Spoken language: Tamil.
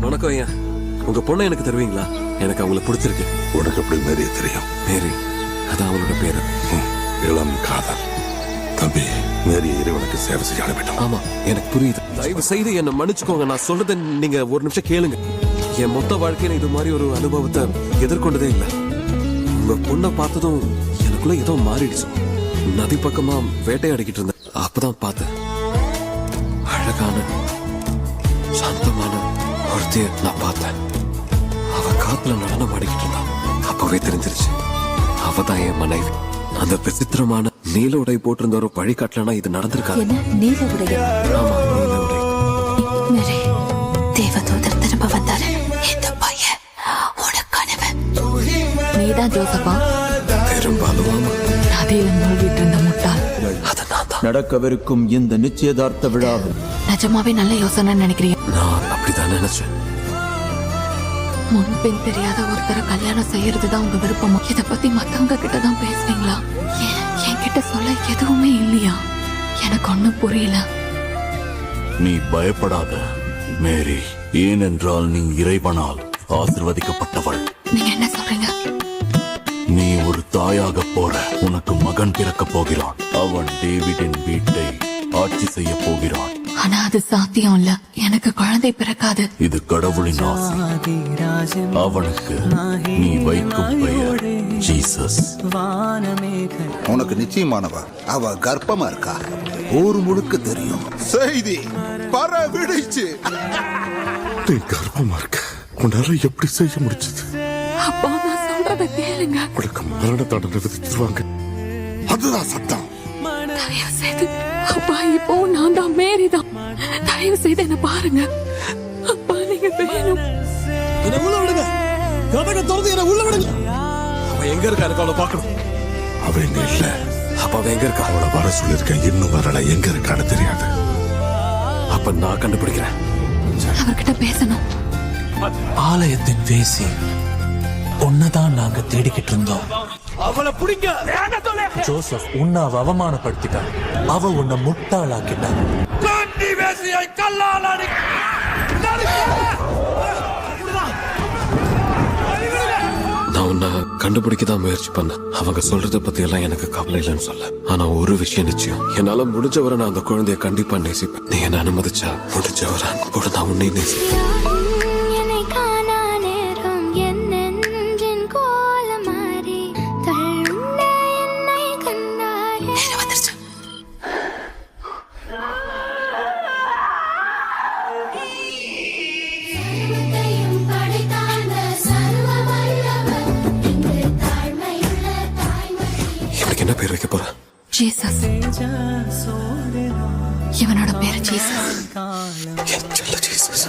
வணக்கம் ஐயா. உங்க பொண்ணை எனக்கு தருவீங்களா? எனக்கு அவங்கள பிடிச்சிருக்கு. உனக்கு எப்படி மேரிய தெரியும்? மேரி, அதான் அவளோட பேரு. இளம் காதல். தம்பி, மேரிய இறைவனுக்கு சேவை செய்ய அனுப்பிட்டோம். ஆமா, எனக்கு புரியுது. தயவு செய்து என்ன மன்னிச்சுக்கோங்க. நான் சொல்றதை நீங்க ஒரு நிமிஷம் கேளுங்க. என் மொத்த வாழ்க்கையில இது மாதிரி ஒரு அனுபவத்தை எதிர்கொண்டதே இல்லை. உங்க பொண்ணை பார்த்ததும் எனக்குள்ள ஏதோ மாறிடுச்சு. நதி பக்கமா வேட்டையாடிக்கிட்டு இருந்தேன். அப்பதான் பார்த்தேன், அழகான சாந்தமான ஒருத்தைய நான் பார்த்தேன். அவ காத்துல நடனம் ஆடிக்கிட்டு இருந்தான். அப்பவே தெரிஞ்சிருச்சு, அவதான் என் மனைவி. அந்த விசித்திரமான நீல உடை போட்டிருந்த ஒரு வழிகாட்டலனா இது நடந்திருக்காது. நீல உடைய? ஆமா, நீல உடை. தேவதூதர் திரும்ப வந்தாரு. இந்த பையன் உனக்கானவன். நீதான் ஜோசப்பா? பெரும்பாலும் ஆமா. நதியில மூழ்கிட்டு இருந்த முட்டாள் அது நான் தான். நடக்கவிருக்கும் இந்த நிச்சயதார்த்த விழாவில் நிஜமாவே நல்ல யோசனை நினைக்கிறீங்க? நான் அப்படிதான் நினைச்சேன். முன்பின் தெரியாத ஒருத்தரை கல்யாணம் செய்யறதுதான் உங்க விருப்பமா? இத பத்தி மத்தவங்க கிட்டதான் பேசுவீங்களா? என்கிட்ட சொல்ல எதுவுமே இல்லையா? எனக்கு ஒண்ணும் புரியல. நீ பயப்படாத மேரி, ஏனென்றால் நீ இறைவனால் ஆசிர்வதிக்கப்பட்டவள். நீங்க என்ன சொல்றீங்க? நீ ஒரு தாயாக போற. உனக்கு மகன் பிறக்க போகிறான். அவன் டேவிடின் வீட்டை ஆட்சி செய்ய போகிறான். ஆனா அது சாத்தியம் இல்ல. எனக்கு குழந்தை பிறக்காது. இது கடவுளின் ஆசை. அவனுக்கு நீ வைக்கும் பெயர் ஜீசஸ். உனக்கு நிச்சயமானவா? அவ கர்ப்பமா இருக்கா. ஊர் முழுக்க தெரியும். செய்தி பரவிடுச்சு. நீ கர்ப்பமா இருக்க. உன்னால எப்படி செய்ய முடிச்சது? அப்பா, நான் சொல்றத கேளுங்க. உனக்கு மரண தண்டனை விதிச்சிருவாங்க. அதுதான் சட்டம். தயவு செய்து அப்பா, இப்போ நான் தான் மேரி தான். தயவு செய்து என்ன பாருங்க அப்பா. நீங்க வேணும். என்ன உள்ள விடுங்க. கதவை திறந்து என்ன உள்ள விடுங்க. அவ எங்க இருக்கா? எனக்கு அவளை பார்க்கணும். அவ எங்க இல்ல. அப்ப அவ எங்க இருக்கா? அவளை வர சொல்லிருக்கேன். இன்னும் வரல. எங்க இருக்கான்னு தெரியாது. அப்ப நான் கண்டுபிடிக்கிறேன். அவர்கிட்ட பேசணும். ஆலயத்தின் வேசி உன்னதான் நாங்க தேடிக்கிட்டு இருந்தோம். அவளை பிடிங்க. ஜோசப் உன்னை அவ அவமானப்படுத்திட்டான். அவ உன்னை முட்டாளாக்கிட்டா. நான் உன்னை கண்டுபிடிக்கதான் முயற்சி பண்ணேன். அவங்க சொல்றத பத்தி எல்லாம் எனக்கு கவலை இல்லைன்னு சொல்ல. ஆனா ஒரு விஷயம் நிச்சயம், என்னால முடிஞ்சவரை நான் அந்த குழந்தைய கண்டிப்பா நேசிப்பேன். நீ என்ன அனுமதிச்சா முடிஞ்சவரை கூட நான் உன்னை நேசிப்பேன். என்ன பேர் வைக்க போற? ஜீசஸ். இவனோட பேரு ஜீசஸ். என் செல்ல ஜீசஸ்.